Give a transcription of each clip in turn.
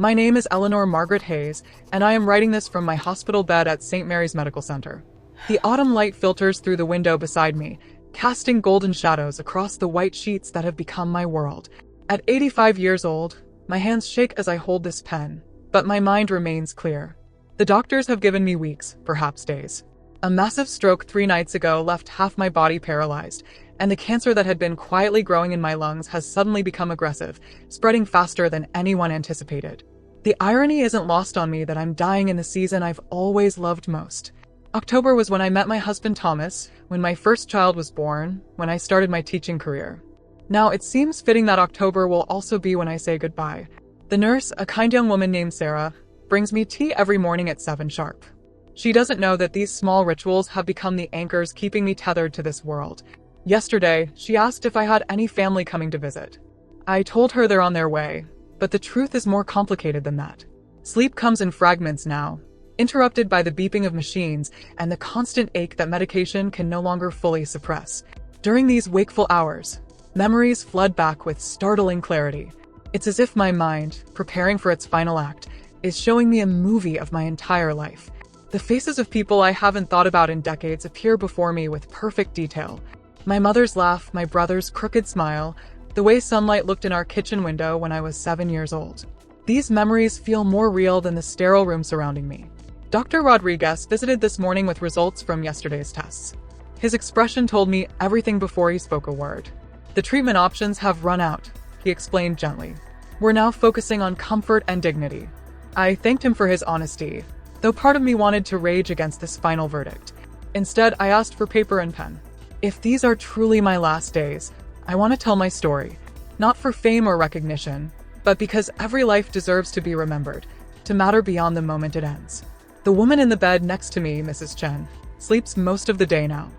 My name is Eleanor Margaret Hayes, and I am writing this from my hospital bed at St. Mary's Medical Center. The autumn light filters through the window beside me, casting golden shadows across the white sheets that have become my world. At 85 years old, my hands shake as I hold this pen, but my mind remains clear. The doctors have given me weeks, perhaps days. A massive stroke 3 nights ago left half my body paralyzed, and the cancer that had been quietly growing in my lungs has suddenly become aggressive, spreading faster than anyone anticipated. The irony isn't lost on me that I'm dying in the season I've always loved most. October was when I met my husband Thomas, when my first child was born, when I started my teaching career. Now it seems fitting that October will also be when I say goodbye. The nurse, a kind young woman named Sarah, brings me tea every morning at 7 sharp. She doesn't know that these small rituals have become the anchors keeping me tethered to this world. Yesterday, she asked if I had any family coming to visit. I told her they're on their way, but the truth is more complicated than that. Sleep comes in fragments now, interrupted by the beeping of machines and the constant ache that medication can no longer fully suppress. During these wakeful hours, memories flood back with startling clarity. It's as if my mind, preparing for its final act, is showing me a movie of my entire life. The faces of people I haven't thought about in decades appear before me with perfect detail. My mother's laugh, my brother's crooked smile, the way sunlight looked in our kitchen window when I was 7 years old. These memories feel more real than the sterile room surrounding me. Dr. Rodriguez visited this morning with results from yesterday's tests. His expression told me everything before he spoke a word. The treatment options have run out, he explained gently. We're now focusing on comfort and dignity. I thanked him for his honesty, though part of me wanted to rage against this final verdict. Instead, I asked for paper and pen. If these are truly my last days, I want to tell my story, not for fame or recognition, but because every life deserves to be remembered, to matter beyond the moment it ends. The woman in the bed next to me, Mrs. Chen, sleeps most of the day now.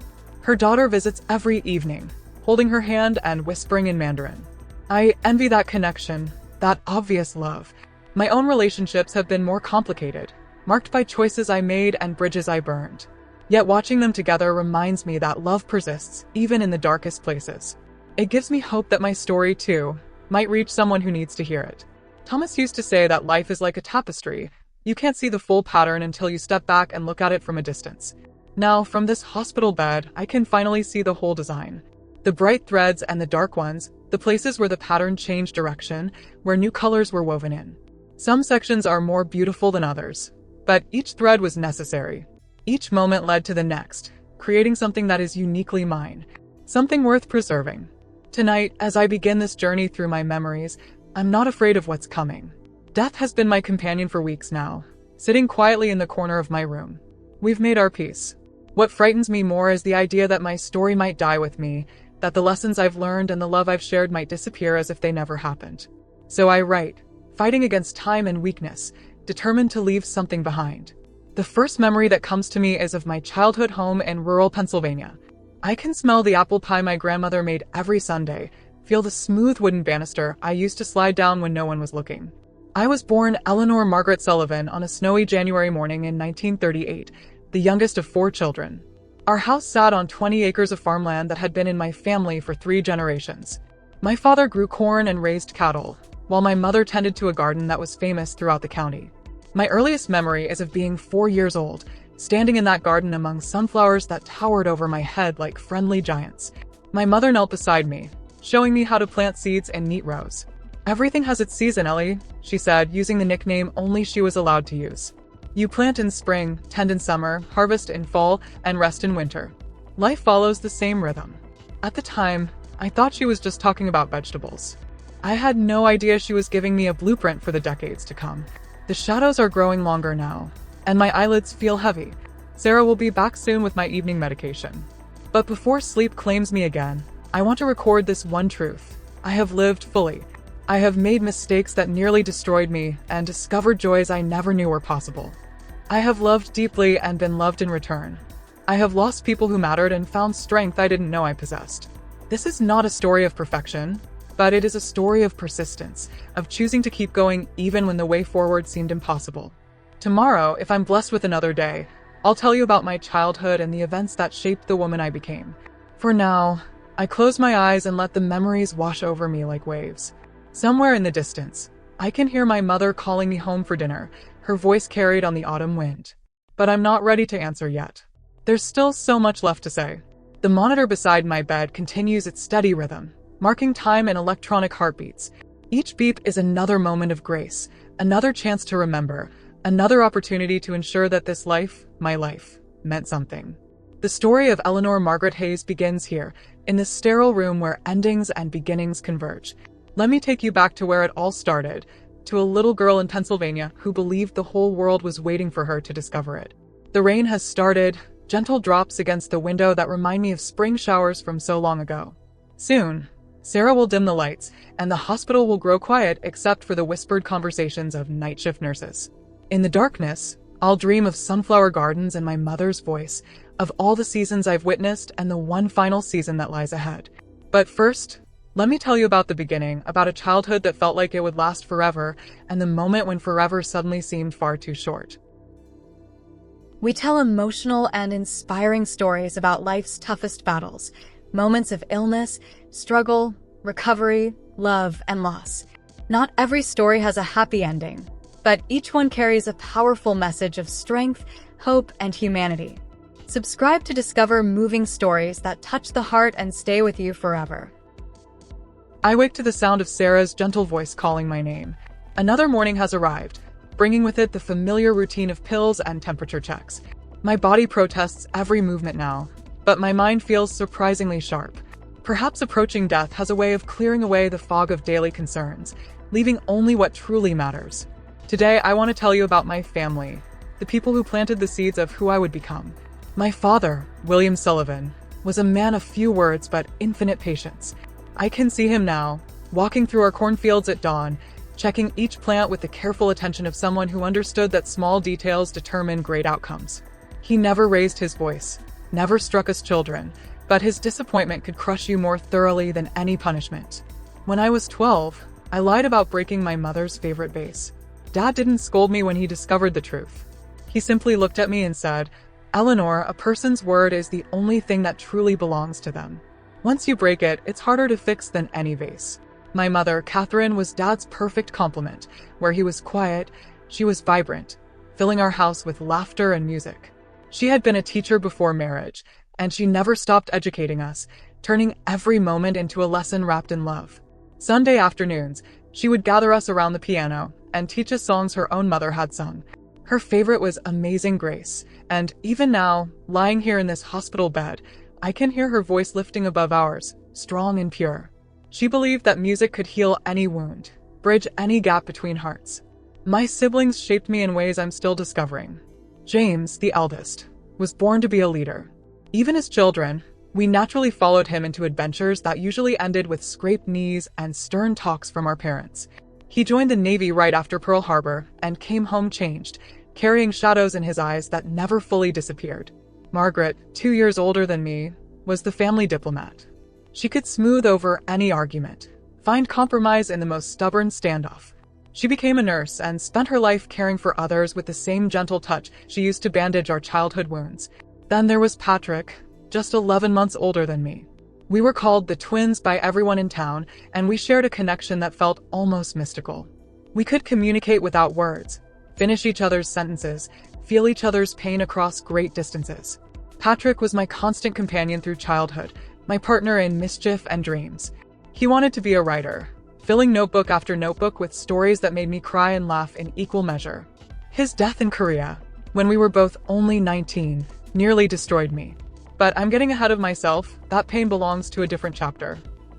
Her daughter visits every evening, holding her hand and whispering in Mandarin. I envy that connection, that obvious love. My own relationships have been more complicated, marked by choices I made and bridges I burned. Yet watching them together reminds me that love persists, even in the darkest places. It gives me hope that my story, too, might reach someone who needs to hear it. Thomas used to say that life is like a tapestry. You can't see the full pattern until you step back and look at it from a distance. Now, from this hospital bed, I can finally see the whole design. The bright threads and the dark ones, the places where the pattern changed direction, where new colors were woven in. Some sections are more beautiful than others, but each thread was necessary. Each moment led to the next, creating something that is uniquely mine, something worth preserving. Tonight, as I begin this journey through my memories, I'm not afraid of what's coming. Death has been my companion for weeks now, sitting quietly in the corner of my room. We've made our peace. What frightens me more is the idea that my story might die with me, that the lessons I've learned and the love I've shared might disappear as if they never happened. So I write, fighting against time and weakness, determined to leave something behind. The first memory that comes to me is of my childhood home in rural Pennsylvania. I can smell the apple pie my grandmother made every Sunday, feel the smooth wooden banister I used to slide down when no one was looking. I was born Eleanor Margaret Sullivan on a snowy January morning in 1938, the youngest of 4 children. Our house sat on 20 acres of farmland that had been in my family for 3 generations. My father grew corn and raised cattle, while my mother tended to a garden that was famous throughout the county. My earliest memory is of being 4 years old, standing in that garden among sunflowers that towered over my head like friendly giants. My mother knelt beside me, showing me how to plant seeds in neat rows. Everything has its season, Ellie, she said, using the nickname only she was allowed to use. You plant in spring, tend in summer, harvest in fall, and rest in winter. Life follows the same rhythm. At the time, I thought she was just talking about vegetables. I had no idea she was giving me a blueprint for the decades to come. The shadows are growing longer now, and my eyelids feel heavy. Sarah will be back soon with my evening medication. But before sleep claims me again, I want to record this one truth. I have lived fully. I have made mistakes that nearly destroyed me and discovered joys I never knew were possible. I have loved deeply and been loved in return. I have lost people who mattered and found strength I didn't know I possessed. This is not a story of perfection, but it is a story of persistence, of choosing to keep going even when the way forward seemed impossible. Tomorrow, if I'm blessed with another day, I'll tell you about my childhood and the events that shaped the woman I became. For now, I close my eyes and let the memories wash over me like waves. Somewhere in the distance, I can hear my mother calling me home for dinner, her voice carried on the autumn wind. But I'm not ready to answer yet. There's still so much left to say. The monitor beside my bed continues its steady rhythm, marking time in electronic heartbeats. Each beep is another moment of grace, another chance to remember, another opportunity to ensure that this life, my life, meant something. The story of Eleanor Margaret Hayes begins here, in this sterile room where endings and beginnings converge. Let me take you back to where it all started, to a little girl in Pennsylvania who believed the whole world was waiting for her to discover it. The rain has started, gentle drops against the window that remind me of spring showers from so long ago. Soon, Sarah will dim the lights, and the hospital will grow quiet except for the whispered conversations of night shift nurses. In the darkness, I'll dream of sunflower gardens and my mother's voice, of all the seasons I've witnessed and the one final season that lies ahead. But first, let me tell you about the beginning, about a childhood that felt like it would last forever, and the moment when forever suddenly seemed far too short. We tell emotional and inspiring stories about life's toughest battles, moments of illness, struggle, recovery, love, and loss. Not every story has a happy ending, but each one carries a powerful message of strength, hope, and humanity. Subscribe to discover moving stories that touch the heart and stay with you forever. I wake to the sound of Sarah's gentle voice calling my name. Another morning has arrived, bringing with it the familiar routine of pills and temperature checks. My body protests every movement now, but my mind feels surprisingly sharp. Perhaps approaching death has a way of clearing away the fog of daily concerns, leaving only what truly matters. Today, I want to tell you about my family, the people who planted the seeds of who I would become. My father, William Sullivan, was a man of few words but infinite patience. I can see him now, walking through our cornfields at dawn, checking each plant with the careful attention of someone who understood that small details determine great outcomes. He never raised his voice, never struck us children, but his disappointment could crush you more thoroughly than any punishment. When I was 12, I lied about breaking my mother's favorite vase. Dad didn't scold me when he discovered the truth. He simply looked at me and said, "Eleanor, a person's word is the only thing that truly belongs to them. Once you break it, it's harder to fix than any vase." My mother, Catherine, was Dad's perfect complement. Where he was quiet, she was vibrant, filling our house with laughter and music. She had been a teacher before marriage, and she never stopped educating us, turning every moment into a lesson wrapped in love. Sunday afternoons, she would gather us around the piano and teach us songs her own mother had sung. Her favorite was Amazing Grace, and even now, lying here in this hospital bed, I can hear her voice lifting above ours, strong and pure. She believed that music could heal any wound, bridge any gap between hearts. My siblings shaped me in ways I'm still discovering. James, the eldest, was born to be a leader. Even as children, we naturally followed him into adventures that usually ended with scraped knees and stern talks from our parents. He joined the Navy right after Pearl Harbor and came home changed, carrying shadows in his eyes that never fully disappeared. Margaret, 2 years older than me, was the family diplomat. She could smooth over any argument, find compromise in the most stubborn standoff. She became a nurse and spent her life caring for others with the same gentle touch she used to bandage our childhood wounds. Then there was Patrick, just 11 months older than me. We were called the twins by everyone in town, and we shared a connection that felt almost mystical. We could communicate without words, finish each other's sentences, feel each other's pain across great distances. Patrick was my constant companion through childhood, my partner in mischief and dreams. He wanted to be a writer, filling notebook after notebook with stories that made me cry and laugh in equal measure. His death in Korea, when we were both only 19, nearly destroyed me. But I'm getting ahead of myself. That pain belongs to a different chapter.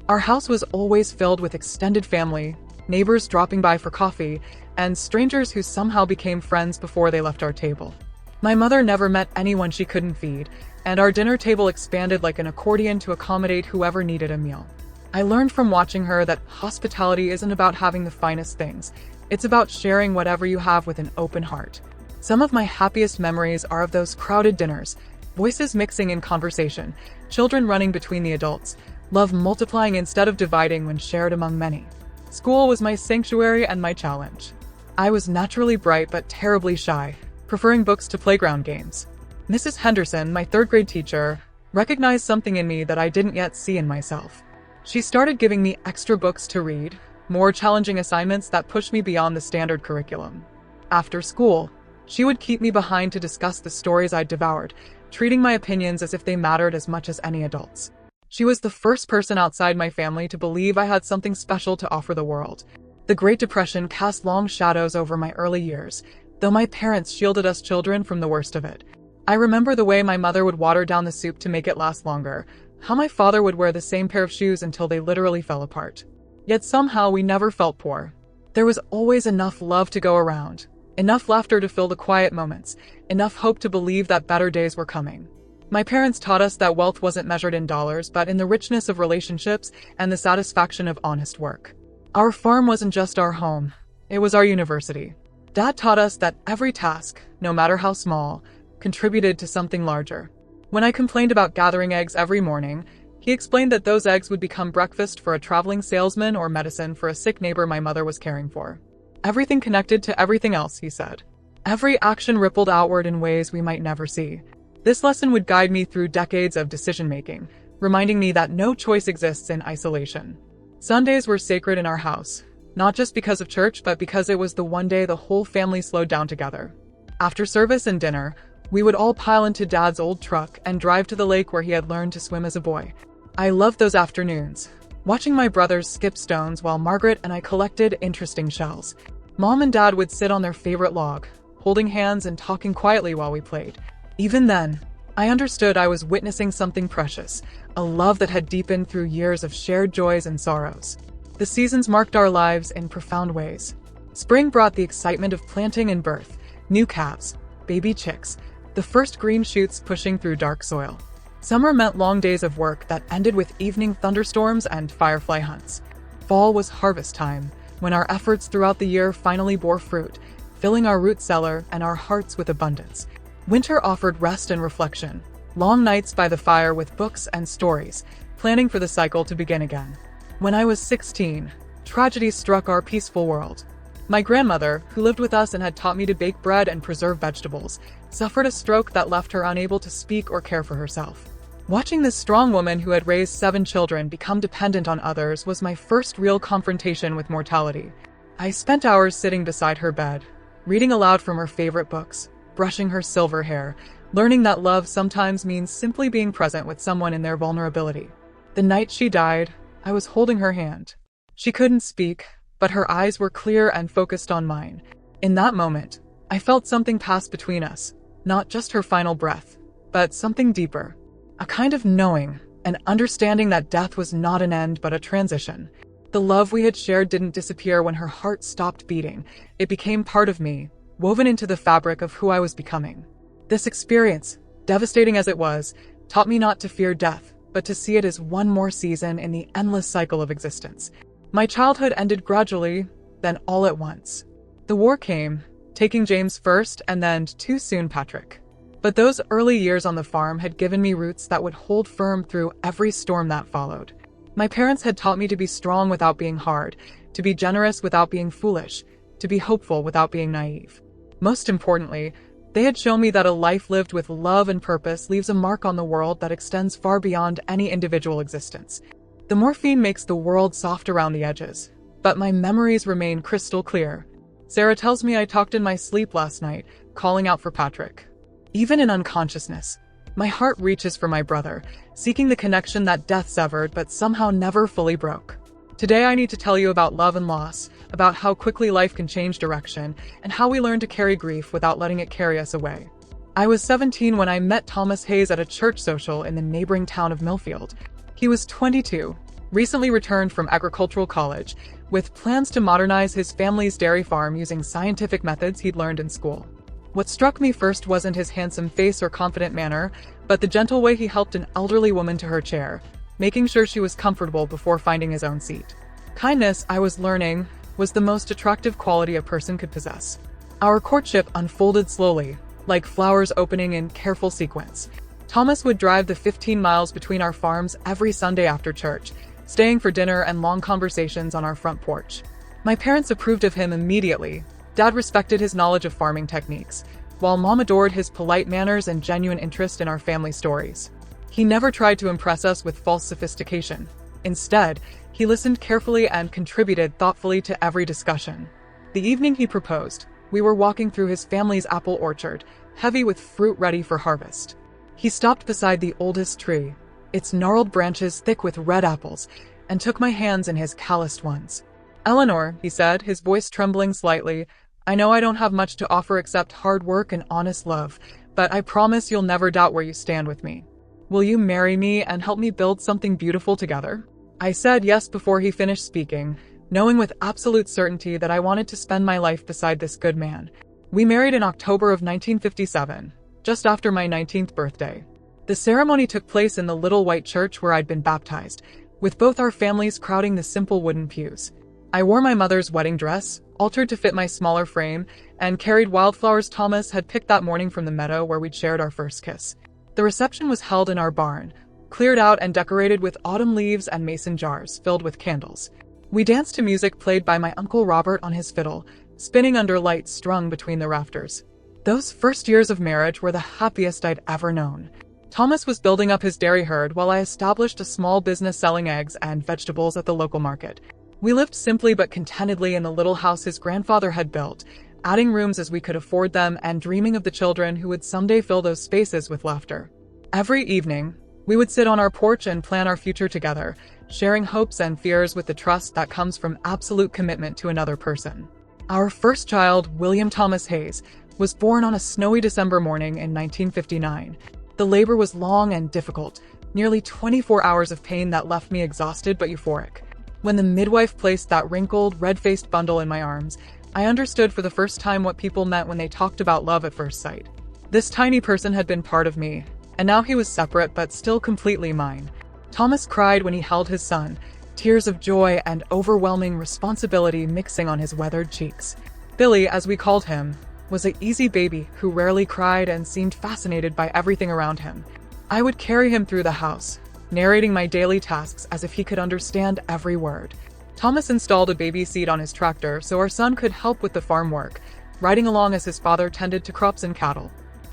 Our house was always filled with extended family, neighbors dropping by for coffee, and strangers who somehow became friends before they left our table. My mother never met anyone she couldn't feed, and our dinner table expanded like an accordion to accommodate whoever needed a meal. I learned from watching her that hospitality isn't about having the finest things. It's about sharing whatever you have with an open heart. Some of my happiest memories are of those crowded dinners, voices mixing in conversation, children running between the adults, love multiplying instead of dividing when shared among many. School was my sanctuary and my challenge. I was naturally bright but terribly shy, preferring books to playground games. Mrs. Henderson, my third-grade teacher, recognized something in me that I didn't yet see in myself. She started giving me extra books to read, more challenging assignments that pushed me beyond the standard curriculum. After school, she would keep me behind to discuss the stories I'd devoured, treating my opinions as if they mattered as much as any adults. She was the first person outside my family to believe I had something special to offer the world. The Great Depression cast long shadows over my early years, though my parents shielded us children from the worst of it. I remember the way my mother would water down the soup to make it last longer, how my father would wear the same pair of shoes until they literally fell apart. Yet somehow we never felt poor. There was always enough love to go around, enough laughter to fill the quiet moments, enough hope to believe that better days were coming. My parents taught us that wealth wasn't measured in dollars, but in the richness of relationships and the satisfaction of honest work. Our farm wasn't just our home, it was our university. Dad taught us that every task, no matter how small, contributed to something larger. When I complained about gathering eggs every morning, he explained that those eggs would become breakfast for a traveling salesman or medicine for a sick neighbor my mother was caring for. Everything connected to everything else, he said. Every action rippled outward in ways we might never see. This lesson would guide me through decades of decision-making, reminding me that no choice exists in isolation. Sundays were sacred in our house, not just because of church, but because it was the one day the whole family slowed down together. After service and dinner, we would all pile into Dad's old truck and drive to the lake where he had learned to swim as a boy. I loved those afternoons, watching my brothers skip stones while Margaret and I collected interesting shells. Mom and Dad would sit on their favorite log, holding hands and talking quietly while we played. Even then, I understood I was witnessing something precious, a love that had deepened through years of shared joys and sorrows. The seasons marked our lives in profound ways. Spring brought the excitement of planting and birth, new calves, baby chicks, the first green shoots pushing through dark soil. Summer meant long days of work that ended with evening thunderstorms and firefly hunts. Fall was harvest time, when our efforts throughout the year finally bore fruit, filling our root cellar and our hearts with abundance. Winter offered rest and reflection, long nights by the fire with books and stories, planning for the cycle to begin again. When I was 16, tragedy struck our peaceful world. My grandmother, who lived with us and had taught me to bake bread and preserve vegetables, suffered a stroke that left her unable to speak or care for herself. Watching this strong woman who had raised 7 children become dependent on others was my first real confrontation with mortality. I spent hours sitting beside her bed, reading aloud from her favorite books, brushing her silver hair, learning that love sometimes means simply being present with someone in their vulnerability. The night she died, I was holding her hand. She couldn't speak, but her eyes were clear and focused on mine. In that moment, I felt something pass between us, not just her final breath, but something deeper. A kind of knowing, an understanding that death was not an end but a transition. The love we had shared didn't disappear when her heart stopped beating. It became part of me, woven into the fabric of who I was becoming. This experience, devastating as it was, taught me not to fear death, but to see it as one more season in the endless cycle of existence. My childhood ended gradually, then all at once. The war came, taking James first and then too soon Patrick. But those early years on the farm had given me roots that would hold firm through every storm that followed. My parents had taught me to be strong without being hard, to be generous without being foolish, to be hopeful without being naive. Most importantly, they had shown me that a life lived with love and purpose leaves a mark on the world that extends far beyond any individual existence. The morphine makes the world soft around the edges, but my memories remain crystal clear. Sarah tells me I talked in my sleep last night, calling out for Patrick. Even in unconsciousness, my heart reaches for my brother, seeking the connection that death severed but somehow never fully broke. Today I need to tell you about love and loss, about how quickly life can change direction, and how we learn to carry grief without letting it carry us away. I was 17 when I met Thomas Hayes at a church social in the neighboring town of Millfield. He was 22, recently returned from agricultural college, with plans to modernize his family's dairy farm using scientific methods he'd learned in school. What struck me first wasn't his handsome face or confident manner, but the gentle way he helped an elderly woman to her chair, making sure she was comfortable before finding his own seat. Kindness, I was learning, was the most attractive quality a person could possess. Our courtship unfolded slowly, like flowers opening in careful sequence. Thomas would drive the 15 miles between our farms every Sunday after church, staying for dinner and long conversations on our front porch. My parents approved of him immediately. Dad respected his knowledge of farming techniques, while Mom adored his polite manners and genuine interest in our family stories. He never tried to impress us with false sophistication. Instead, He listened carefully and contributed thoughtfully to every discussion. The evening he proposed, we were walking through his family's apple orchard, heavy with fruit ready for harvest. He stopped beside the oldest tree, its gnarled branches thick with red apples, and took my hands in his calloused ones. "Eleanor," he said, his voice trembling slightly, "I know I don't have much to offer except hard work and honest love, but I promise you'll never doubt where you stand with me. Will you marry me and help me build something beautiful together?" I said yes before he finished speaking, knowing with absolute certainty that I wanted to spend my life beside this good man. We married in October of 1957, just after my 19th birthday. The ceremony took place in the little white church where I'd been baptized, with both our families crowding the simple wooden pews. I wore my mother's wedding dress, altered to fit my smaller frame, and carried wildflowers Thomas had picked that morning from the meadow where we'd shared our first kiss. The reception was held in our barn, cleared out and decorated with autumn leaves and mason jars filled with candles. We danced to music played by my Uncle Robert on his fiddle, spinning under lights strung between the rafters. Those first years of marriage were the happiest I'd ever known. Thomas was building up his dairy herd while I established a small business selling eggs and vegetables at the local market. We lived simply but contentedly in the little house his grandfather had built, adding rooms as we could afford them and dreaming of the children who would someday fill those spaces with laughter. Every evening, we would sit on our porch and plan our future together, sharing hopes and fears with the trust that comes from absolute commitment to another person. Our first child, William Thomas Hayes, was born on a snowy December morning in 1959. The labor was long and difficult, nearly 24 hours of pain that left me exhausted but euphoric. When the midwife placed that wrinkled, red-faced bundle in my arms, I understood for the first time what people meant when they talked about love at first sight. This tiny person had been part of me, and now he was separate but still completely mine. Thomas cried when he held his son, tears of joy and overwhelming responsibility mixing on his weathered cheeks. Billy, as we called him, was an easy baby who rarely cried and seemed fascinated by everything around him. I would carry him through the house, narrating my daily tasks as if he could understand every word. Thomas installed a baby seat on his tractor so our son could help with the farm work, riding along as his father tended to crops and cattle.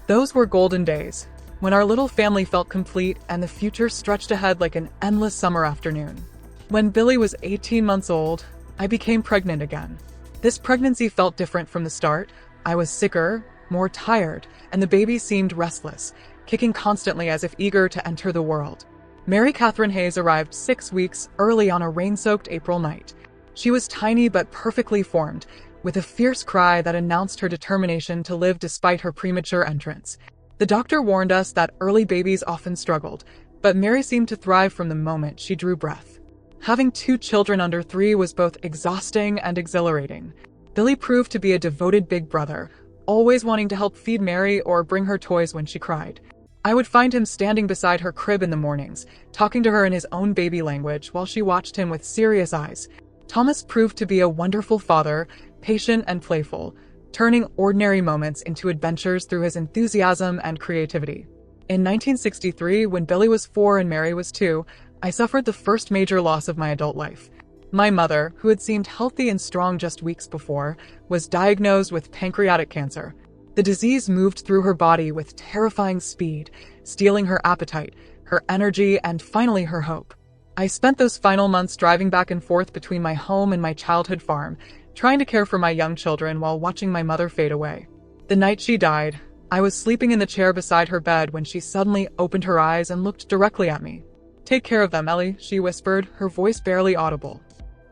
Those were golden days, when our little family felt complete and the future stretched ahead like an endless summer afternoon. When Billy was 18 months old, I became pregnant again. This pregnancy felt different from the start. I was sicker, more tired, and the baby seemed restless, kicking constantly as if eager to enter the world. Mary Catherine Hayes arrived 6 weeks early on a rain-soaked April night. She was tiny but perfectly formed, with a fierce cry that announced her determination to live despite her premature entrance. The doctor warned us that early babies often struggled, but Mary seemed to thrive from the moment she drew breath. Having 2 children under 3 was both exhausting and exhilarating. Billy proved to be a devoted big brother, always wanting to help feed Mary or bring her toys when she cried. I would find him standing beside her crib in the mornings, talking to her in his own baby language while she watched him with serious eyes. Thomas proved to be a wonderful father, patient and playful, turning ordinary moments into adventures through his enthusiasm and creativity. In 1963, when Billy was 4 and Mary was 2, I suffered the first major loss of my adult life. My mother, who had seemed healthy and strong just weeks before, was diagnosed with pancreatic cancer. The disease moved through her body with terrifying speed, stealing her appetite, her energy, and finally her hope. I spent those final months driving back and forth between my home and my childhood farm, trying to care for my young children while watching my mother fade away. The night she died, I was sleeping in the chair beside her bed when she suddenly opened her eyes and looked directly at me. "Take care of them, Ellie," she whispered, her voice barely audible.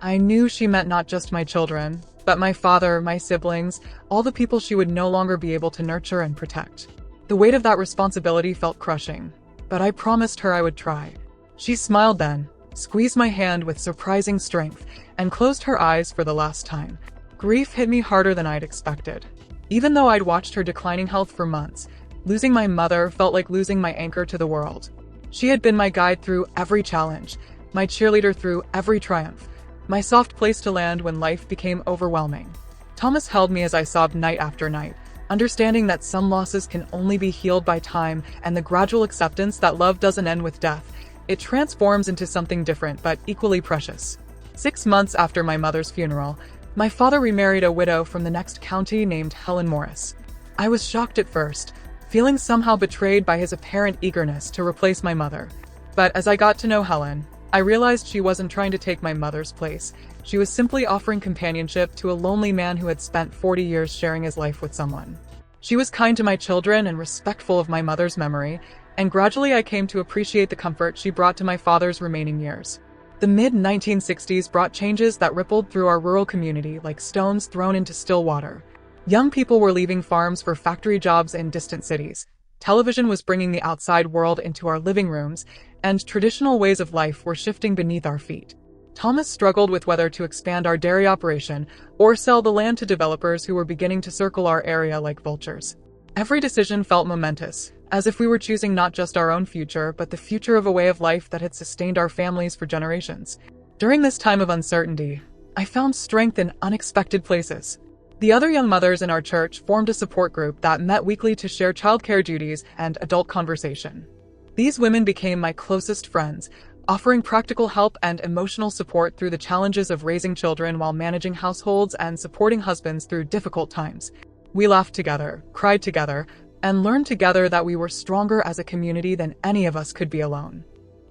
I knew she meant not just my children, but my father, my siblings, all the people she would no longer be able to nurture and protect. The weight of that responsibility felt crushing, but I promised her I would try. She smiled then, squeezed my hand with surprising strength, and closed her eyes for the last time. Grief hit me harder than I'd expected. Even though I'd watched her declining health for months, losing my mother felt like losing my anchor to the world. She had been my guide through every challenge, my cheerleader through every triumph, my soft place to land when life became overwhelming. Thomas held me as I sobbed night after night, understanding that some losses can only be healed by time and the gradual acceptance that love doesn't end with death. It transforms into something different but equally precious. 6 months after my mother's funeral, my father remarried a widow from the next county named Helen Morris. I was shocked at first, feeling somehow betrayed by his apparent eagerness to replace my mother. But as I got to know Helen, I realized she wasn't trying to take my mother's place. She was simply offering companionship to a lonely man who had spent 40 years sharing his life with someone. She was kind to my children and respectful of my mother's memory, and gradually I came to appreciate the comfort she brought to my father's remaining years. The mid-1960s brought changes that rippled through our rural community like stones thrown into still water. Young people were leaving farms for factory jobs in distant cities. Television was bringing the outside world into our living rooms, and traditional ways of life were shifting beneath our feet. Thomas struggled with whether to expand our dairy operation or sell the land to developers who were beginning to circle our area like vultures. Every decision felt momentous, as if we were choosing not just our own future, but the future of a way of life that had sustained our families for generations. During this time of uncertainty, I found strength in unexpected places. The other young mothers in our church formed a support group that met weekly to share childcare duties and adult conversation. These women became my closest friends, offering practical help and emotional support through the challenges of raising children while managing households and supporting husbands through difficult times. We laughed together, cried together, and learned together that we were stronger as a community than any of us could be alone.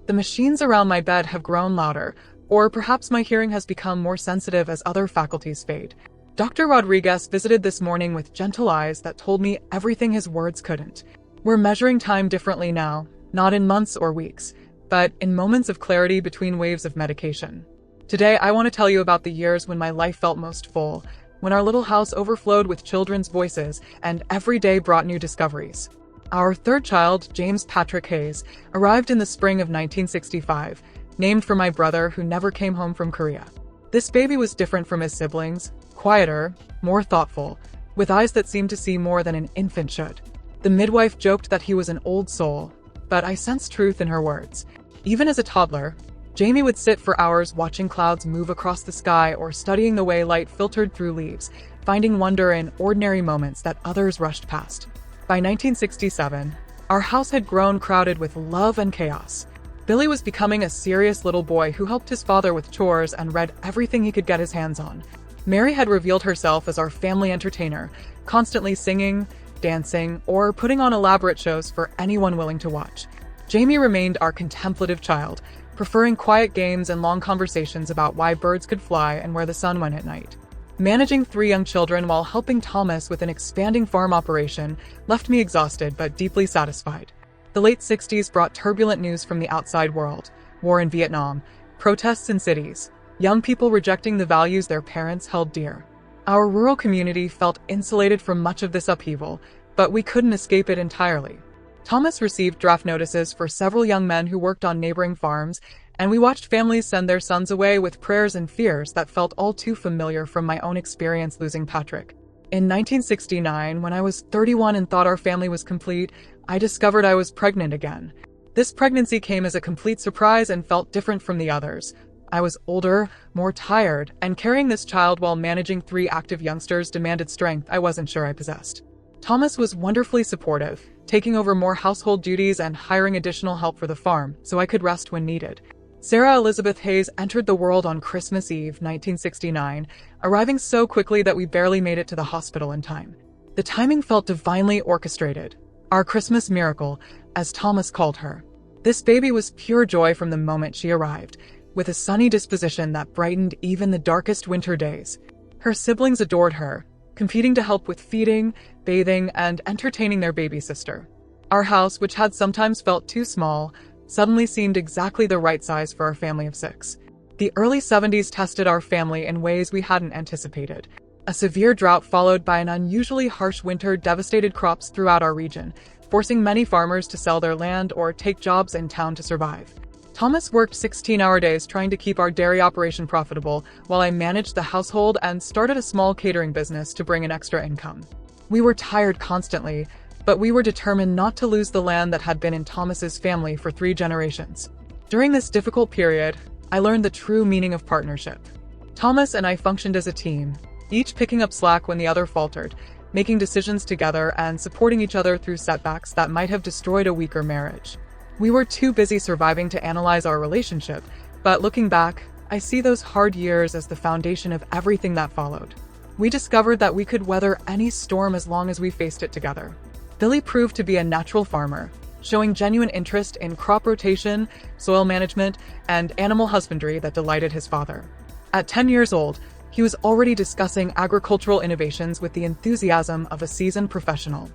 The machines around my bed have grown louder, or perhaps my hearing has become more sensitive as other faculties fade. Dr. Rodriguez visited this morning with gentle eyes that told me everything his words couldn't. We're measuring time differently now, not in months or weeks, but in moments of clarity between waves of medication. Today, I want to tell you about the years when my life felt most full, when our little house overflowed with children's voices and every day brought new discoveries. Our third child, James Patrick Hayes, arrived in the spring of 1965, named for my brother who never came home from Korea. This baby was different from his siblings, quieter, more thoughtful, with eyes that seemed to see more than an infant should. The midwife joked that he was an old soul, but I sensed truth in her words. Even as a toddler, Jamie would sit for hours watching clouds move across the sky or studying the way light filtered through leaves, finding wonder in ordinary moments that others rushed past. By 1967, our house had grown crowded with love and chaos. Billy was becoming a serious little boy who helped his father with chores and read everything he could get his hands on. Mary had revealed herself as our family entertainer, constantly singing, dancing, or putting on elaborate shows for anyone willing to watch. Jamie remained our contemplative child, preferring quiet games and long conversations about why birds could fly and where the sun went at night. Managing 3 young children while helping Thomas with an expanding farm operation left me exhausted but deeply satisfied. The late 60s brought turbulent news from the outside world: war in Vietnam, protests in cities, young people rejecting the values their parents held dear. Our rural community felt insulated from much of this upheaval, but we couldn't escape it entirely. Thomas received draft notices for several young men who worked on neighboring farms, and we watched families send their sons away with prayers and fears that felt all too familiar from my own experience losing Patrick. In 1969, when I was 31 and thought our family was complete, I discovered I was pregnant again. This pregnancy came as a complete surprise and felt different from the others. I was older, more tired, and carrying this child while managing 3 active youngsters demanded strength I wasn't sure I possessed. Thomas was wonderfully supportive, taking over more household duties and hiring additional help for the farm so I could rest when needed. Sarah Elizabeth Hayes entered the world on Christmas Eve, 1969, arriving so quickly that we barely made it to the hospital in time. The timing felt divinely orchestrated. Our Christmas miracle, as Thomas called her. This baby was pure joy from the moment she arrived, with a sunny disposition that brightened even the darkest winter days. Her siblings adored her, competing to help with feeding, bathing, and entertaining their baby sister. Our house, which had sometimes felt too small, suddenly seemed exactly the right size for our family of 6. The early 70s tested our family in ways we hadn't anticipated. A severe drought followed by an unusually harsh winter devastated crops throughout our region, forcing many farmers to sell their land or take jobs in town to survive. Thomas worked 16-hour days trying to keep our dairy operation profitable, while I managed the household and started a small catering business to bring in extra income. We were tired constantly, but we were determined not to lose the land that had been in Thomas's family for 3 generations. During this difficult period, I learned the true meaning of partnership. Thomas and I functioned as a team, each picking up slack when the other faltered, making decisions together and supporting each other through setbacks that might have destroyed a weaker marriage. We were too busy surviving to analyze our relationship, but looking back, I see those hard years as the foundation of everything that followed. We discovered that we could weather any storm as long as we faced it together. Billy proved to be a natural farmer, showing genuine interest in crop rotation, soil management, and animal husbandry that delighted his father. At 10 years old, he was already discussing agricultural innovations with the enthusiasm of a seasoned professional.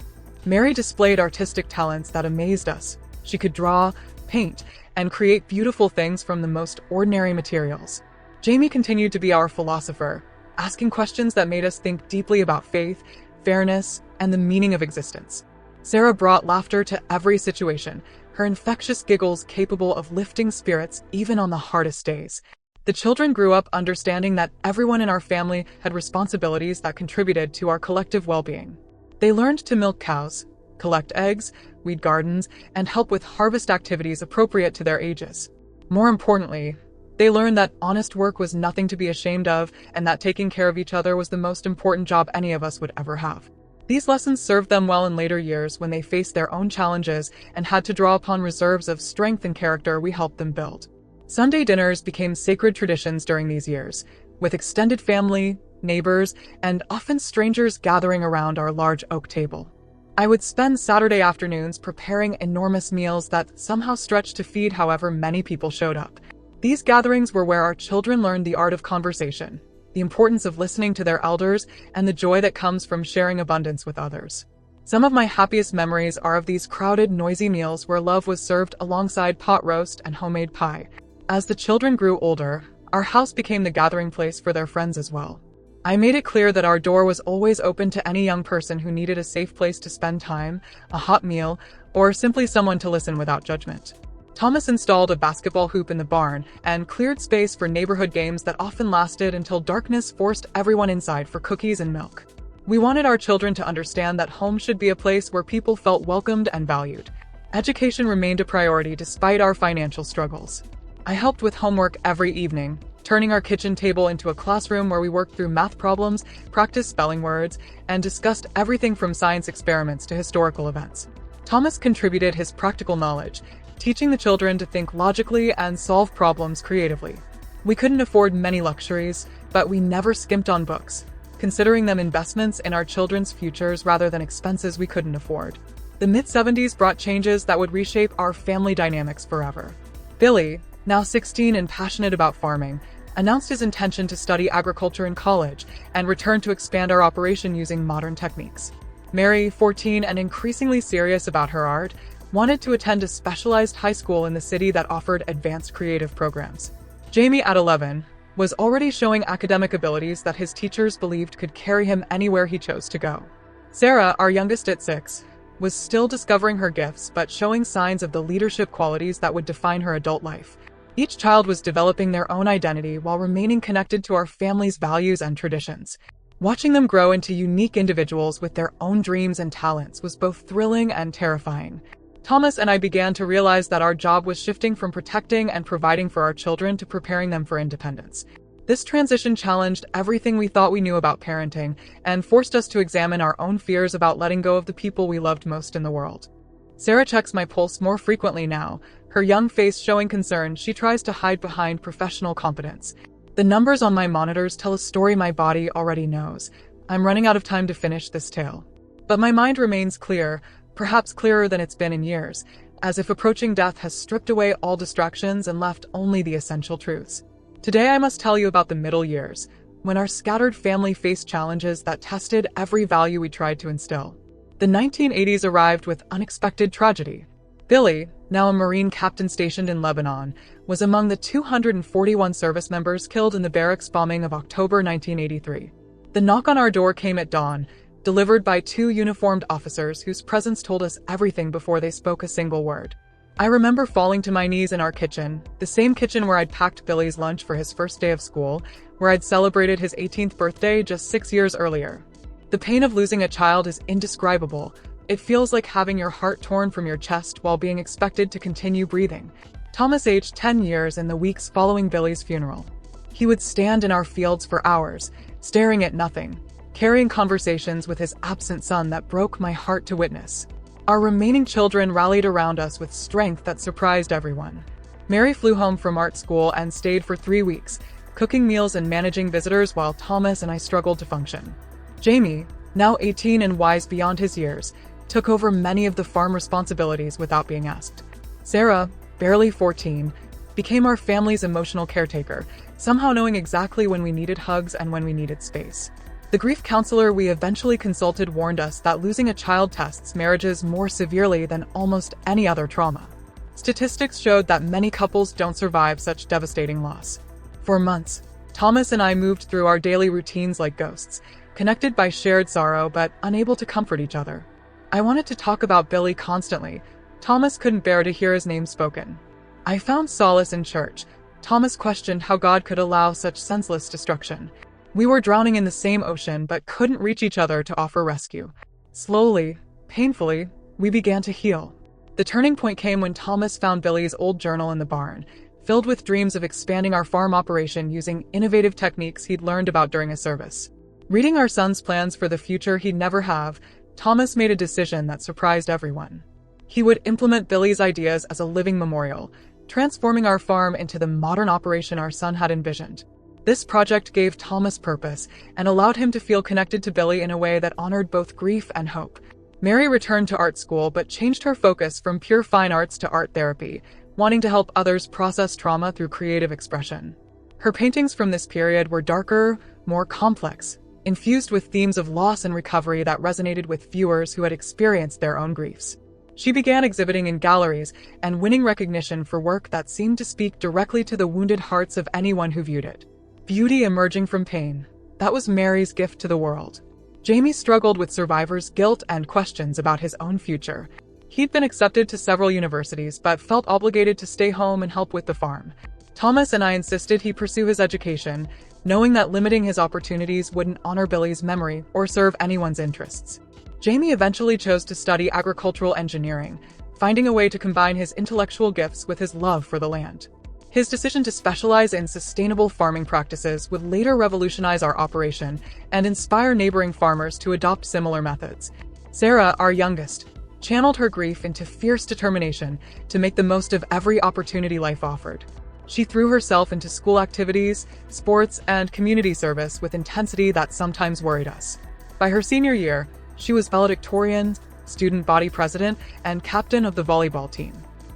Mary displayed artistic talents that amazed us. She could draw, paint, and create beautiful things from the most ordinary materials. Jamie continued to be our philosopher, asking questions that made us think deeply about faith, fairness, and the meaning of existence. Sarah brought laughter to every situation, her infectious giggles capable of lifting spirits even on the hardest days. The children grew up understanding that everyone in our family had responsibilities that contributed to our collective well-being. They learned to milk cows, collect eggs, weed gardens, and help with harvest activities appropriate to their ages. More importantly, they learned that honest work was nothing to be ashamed of and that taking care of each other was the most important job any of us would ever have. These lessons served them well in later years when they faced their own challenges and had to draw upon reserves of strength and character we helped them build. Sunday dinners became sacred traditions during these years, with extended family, neighbors, and often strangers gathering around our large oak table. I would spend Saturday afternoons preparing enormous meals that somehow stretched to feed however many people showed up. These gatherings were where our children learned the art of conversation, the importance of listening to their elders, and the joy that comes from sharing abundance with others. Some of my happiest memories are of these crowded, noisy meals where love was served alongside pot roast and homemade pie. As the children grew older, our house became the gathering place for their friends as well. I made it clear that our door was always open to any young person who needed a safe place to spend time, a hot meal, or simply someone to listen without judgment. Thomas installed a basketball hoop in the barn and cleared space for neighborhood games that often lasted until darkness forced everyone inside for cookies and milk. We wanted our children to understand that home should be a place where people felt welcomed and valued. Education remained a priority despite our financial struggles. I helped with homework every evening, turning our kitchen table into a classroom where we worked through math problems, practiced spelling words, and discussed everything from science experiments to historical events. Thomas contributed his practical knowledge, teaching the children to think logically and solve problems creatively. We couldn't afford many luxuries, but we never skimped on books, considering them investments in our children's futures rather than expenses we couldn't afford. The mid-70s brought changes that would reshape our family dynamics forever. Billy, now 16 and passionate about farming, announced his intention to study agriculture in college and return to expand our operation using modern techniques. Mary, 14 and increasingly serious about her art, wanted to attend a specialized high school in the city that offered advanced creative programs. Jamie, at 11, was already showing academic abilities that his teachers believed could carry him anywhere he chose to go. Sarah, our youngest at 6, was still discovering her gifts but showing signs of the leadership qualities that would define her adult life. Each child was developing their own identity while remaining connected to our family's values and traditions. Watching them grow into unique individuals with their own dreams and talents was both thrilling and terrifying. Thomas and I began to realize that our job was shifting from protecting and providing for our children to preparing them for independence. This transition challenged everything we thought we knew about parenting and forced us to examine our own fears about letting go of the people we loved most in the world. Sarah checks my pulse more frequently now, her young face showing concern she tries to hide behind professional competence. The numbers on my monitors tell a story my body already knows. I'm running out of time to finish this tale. But my mind remains clear, perhaps clearer than it's been in years, as if approaching death has stripped away all distractions and left only the essential truths. Today I must tell you about the middle years, when our scattered family faced challenges that tested every value we tried to instill. The 1980s arrived with unexpected tragedy. Billy, now a Marine captain stationed in Lebanon, was among the 241 service members killed in the barracks bombing of October 1983. The knock on our door came at dawn, delivered by 2 uniformed officers whose presence told us everything before they spoke a single word. I remember falling to my knees in our kitchen, the same kitchen where I'd packed Billy's lunch for his first day of school, where I'd celebrated his 18th birthday just 6 years earlier. The pain of losing a child is indescribable. It feels like having your heart torn from your chest while being expected to continue breathing. Thomas aged 10 years in the weeks following Billy's funeral. He would stand in our fields for hours, staring at nothing, carrying conversations with his absent son that broke my heart to witness. Our remaining children rallied around us with strength that surprised everyone. Mary flew home from art school and stayed for 3 weeks, cooking meals and managing visitors while Thomas and I struggled to function. Jamie, now 18 and wise beyond his years, took over many of the farm responsibilities without being asked. Sarah, barely 14, became our family's emotional caretaker, somehow knowing exactly when we needed hugs and when we needed space. The grief counselor we eventually consulted warned us that losing a child tests marriages more severely than almost any other trauma. Statistics showed that many couples don't survive such devastating loss. For months, Thomas and I moved through our daily routines like ghosts, connected by shared sorrow but unable to comfort each other. I wanted to talk about Billy constantly. Thomas couldn't bear to hear his name spoken. I found solace in church. Thomas questioned how God could allow such senseless destruction. We were drowning in the same ocean but couldn't reach each other to offer rescue. Slowly, painfully, we began to heal. The turning point came when Thomas found Billy's old journal in the barn, filled with dreams of expanding our farm operation using innovative techniques he'd learned about during a service. Reading our son's plans for the future he'd never have, Thomas made a decision that surprised everyone. He would implement Billy's ideas as a living memorial, transforming our farm into the modern operation our son had envisioned. This project gave Thomas purpose and allowed him to feel connected to Billy in a way that honored both grief and hope. Mary returned to art school but changed her focus from pure fine arts to art therapy, wanting to help others process trauma through creative expression. Her paintings from this period were darker, more complex, infused with themes of loss and recovery that resonated with viewers who had experienced their own griefs. She began exhibiting in galleries and winning recognition for work that seemed to speak directly to the wounded hearts of anyone who viewed it. Beauty emerging from pain. That was Mary's gift to the world. Jamie struggled with survivors' guilt and questions about his own future. He'd been accepted to several universities but felt obligated to stay home and help with the farm. Thomas and I insisted he pursue his education, knowing that limiting his opportunities wouldn't honor Billy's memory or serve anyone's interests. Jamie eventually chose to study agricultural engineering, finding a way to combine his intellectual gifts with his love for the land. His decision to specialize in sustainable farming practices would later revolutionize our operation and inspire neighboring farmers to adopt similar methods. Sarah, our youngest, channeled her grief into fierce determination to make the most of every opportunity life offered. She threw herself into school activities, sports, and community service with intensity that sometimes worried us. By her senior year, she was valedictorian, student body president, and captain of the volleyball team.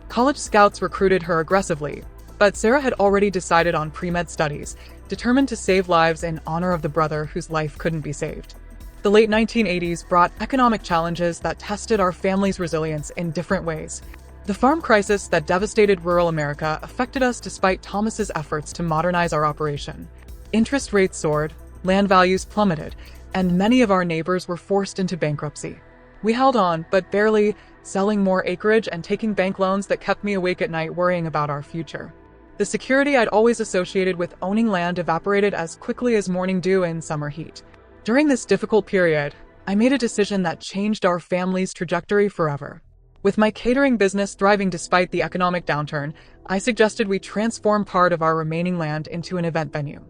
College scouts recruited her aggressively, but Sarah had already decided on pre-med studies, determined to save lives in honor of the brother whose life couldn't be saved. The late 1980s brought economic challenges that tested our family's resilience in different ways. The farm crisis that devastated rural America affected us despite Thomas's efforts to modernize our operation. Interest rates soared, land values plummeted, and many of our neighbors were forced into bankruptcy. We held on, but barely, selling more acreage and taking bank loans that kept me awake at night worrying about our future. The security I'd always associated with owning land evaporated as quickly as morning dew in summer heat. During this difficult period, I made a decision that changed our family's trajectory forever. With my catering business thriving despite the economic downturn, I suggested we transform part of our remaining land into an event venue.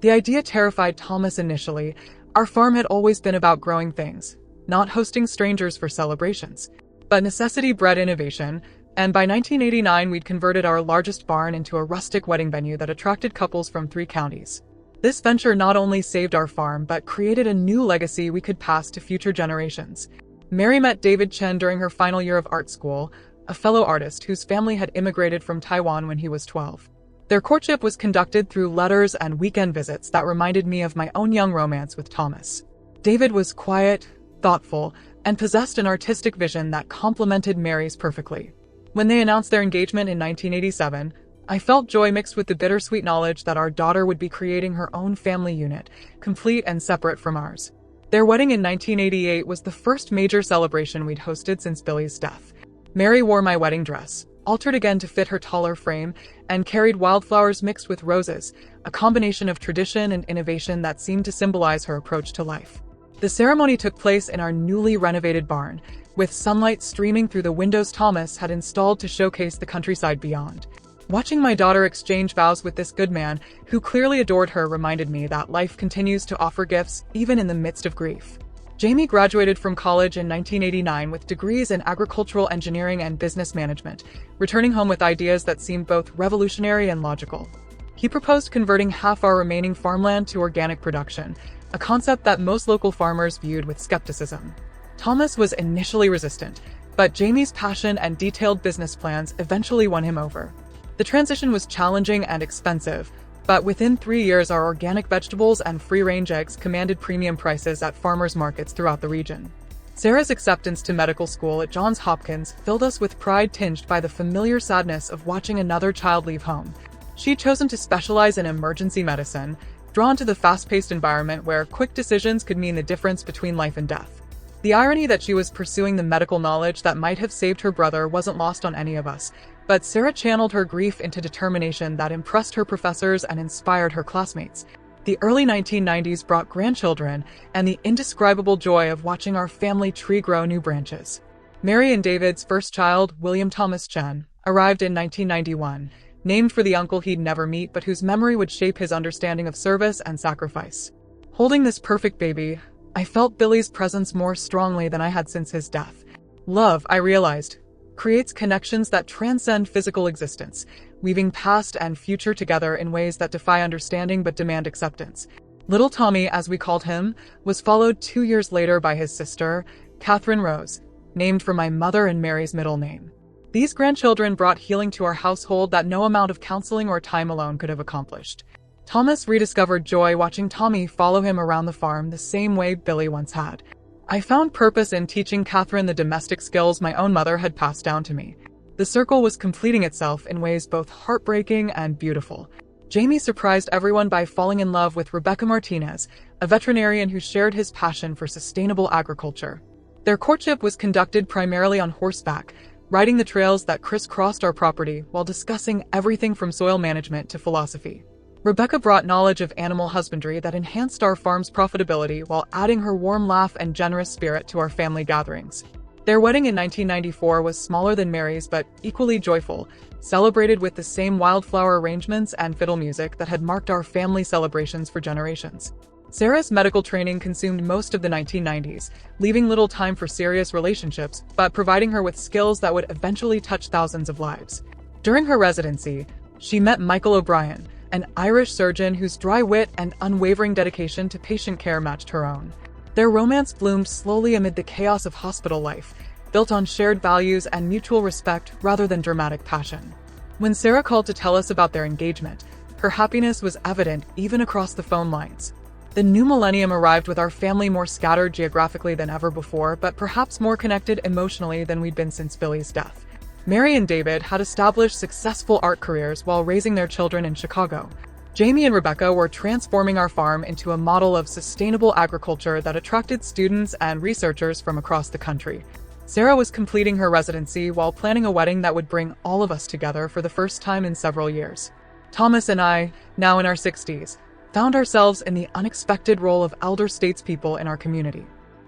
The idea terrified Thomas initially. Our farm had always been about growing things, not hosting strangers for celebrations. But necessity bred innovation, and by 1989 we'd converted our largest barn into a rustic wedding venue that attracted couples from 3 counties. This venture not only saved our farm, but created a new legacy we could pass to future generations. Mary met David Chen during her final year of art school, a fellow artist whose family had immigrated from Taiwan when he was 12. Their courtship was conducted through letters and weekend visits that reminded me of my own young romance with Thomas. David was quiet, thoughtful, and possessed an artistic vision that complemented Mary's perfectly. When they announced their engagement in 1987, I felt joy mixed with the bittersweet knowledge that our daughter would be creating her own family unit, complete and separate from ours. Their wedding in 1988 was the first major celebration we'd hosted since Billy's death. Mary wore my wedding dress, altered again to fit her taller frame, and carried wildflowers mixed with roses, a combination of tradition and innovation that seemed to symbolize her approach to life. The ceremony took place in our newly renovated barn, with sunlight streaming through the windows Thomas had installed to showcase the countryside beyond. Watching my daughter exchange vows with this good man, who clearly adored her, reminded me that life continues to offer gifts even in the midst of grief. Jamie graduated from college in 1989 with degrees in agricultural engineering and business management, returning home with ideas that seemed both revolutionary and logical. He proposed converting half our remaining farmland to organic production, a concept that most local farmers viewed with skepticism. Thomas was initially resistant, but Jamie's passion and detailed business plans eventually won him over. The transition was challenging and expensive, but within 3 years our organic vegetables and free-range eggs commanded premium prices at farmers markets throughout the region. Sarah's acceptance to medical school at Johns Hopkins filled us with pride tinged by the familiar sadness of watching another child leave home. She'd chosen to specialize in emergency medicine, drawn to the fast-paced environment where quick decisions could mean the difference between life and death. The irony that she was pursuing the medical knowledge that might have saved her brother wasn't lost on any of us, but Sarah channeled her grief into determination that impressed her professors and inspired her classmates. The early 1990s brought grandchildren and the indescribable joy of watching our family tree grow new branches. Mary and David's first child, William Thomas Chen, arrived in 1991, named for the uncle he'd never meet but whose memory would shape his understanding of service and sacrifice. Holding this perfect baby, I felt Billy's presence more strongly than I had since his death. Love, I realized, creates connections that transcend physical existence, weaving past and future together in ways that defy understanding but demand acceptance. Little Tommy, as we called him, was followed 2 years later by his sister, Catherine Rose, named for my mother and Mary's middle name. These grandchildren brought healing to our household that no amount of counseling or time alone could have accomplished. Thomas rediscovered joy watching Tommy follow him around the farm the same way Billy once had. I found purpose in teaching Catherine the domestic skills my own mother had passed down to me. The circle was completing itself in ways both heartbreaking and beautiful. Jamie surprised everyone by falling in love with Rebecca Martinez, a veterinarian who shared his passion for sustainable agriculture. Their courtship was conducted primarily on horseback, riding the trails that crisscrossed our property while discussing everything from soil management to philosophy. Rebecca brought knowledge of animal husbandry that enhanced our farm's profitability while adding her warm laugh and generous spirit to our family gatherings. Their wedding in 1994 was smaller than Mary's but equally joyful, celebrated with the same wildflower arrangements and fiddle music that had marked our family celebrations for generations. Sarah's medical training consumed most of the 1990s, leaving little time for serious relationships, but providing her with skills that would eventually touch thousands of lives. During her residency, she met Michael O'Brien, an Irish surgeon whose dry wit and unwavering dedication to patient care matched her own. Their romance bloomed slowly amid the chaos of hospital life, built on shared values and mutual respect rather than dramatic passion. When Sarah called to tell us about their engagement, her happiness was evident even across the phone lines. The new millennium arrived with our family more scattered geographically than ever before, but perhaps more connected emotionally than we'd been since Billy's death. Mary and David had established successful art careers while raising their children in Chicago. Jamie and Rebecca were transforming our farm into a model of sustainable agriculture that attracted students and researchers from across the country. Sarah was completing her residency while planning a wedding that would bring all of us together for the first time in several years. Thomas and I, now in our 60s, found ourselves in the unexpected role of elder statespeople in our community.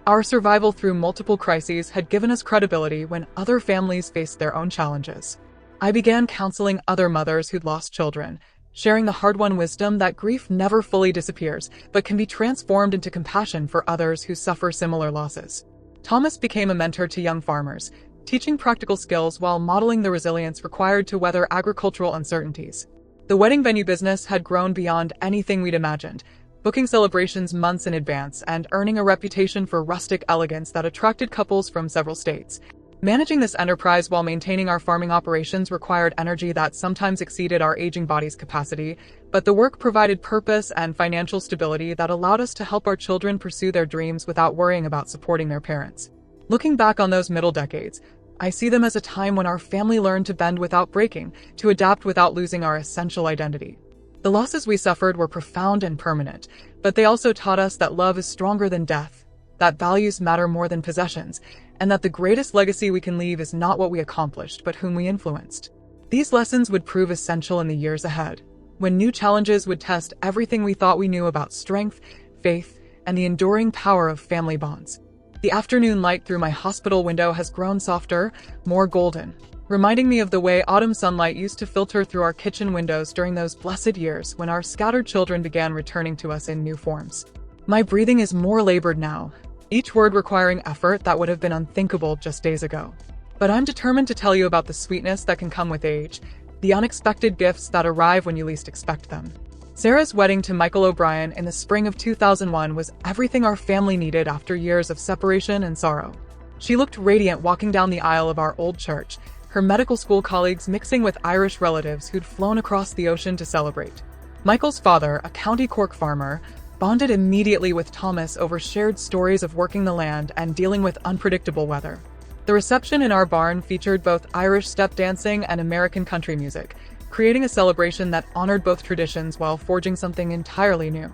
Our survival through multiple crises had given us credibility when other families faced their own challenges. I began counseling other mothers who'd lost children, sharing the hard-won wisdom that grief never fully disappears, but can be transformed into compassion for others who suffer similar losses. Thomas became a mentor to young farmers, teaching practical skills while modeling the resilience required to weather agricultural uncertainties. The wedding venue business had grown beyond anything we'd imagined, booking celebrations months in advance and earning a reputation for rustic elegance that attracted couples from several states. Managing this enterprise while maintaining our farming operations required energy that sometimes exceeded our aging body's capacity, but the work provided purpose and financial stability that allowed us to help our children pursue their dreams without worrying about supporting their parents. Looking back on those middle decades, I see them as a time when our family learned to bend without breaking, to adapt without losing our essential identity. The losses we suffered were profound and permanent, but they also taught us that love is stronger than death, that values matter more than possessions, and that the greatest legacy we can leave is not what we accomplished, but whom we influenced. These lessons would prove essential in the years ahead, when new challenges would test everything we thought we knew about strength, faith, and the enduring power of family bonds. The afternoon light through my hospital window has grown softer, more golden, reminding me of the way autumn sunlight used to filter through our kitchen windows during those blessed years when our scattered children began returning to us in new forms. My breathing is more labored now, each word requiring effort that would have been unthinkable just days ago. But I'm determined to tell you about the sweetness that can come with age, the unexpected gifts that arrive when you least expect them. Sarah's wedding to Michael O'Brien in the spring of 2001 was everything our family needed after years of separation and sorrow. She looked radiant walking down the aisle of our old church, her medical school colleagues mixing with Irish relatives who'd flown across the ocean to celebrate. Michael's father, a County Cork farmer, bonded immediately with Thomas over shared stories of working the land and dealing with unpredictable weather. The reception in our barn featured both Irish step dancing and American country music, creating a celebration that honored both traditions while forging something entirely new.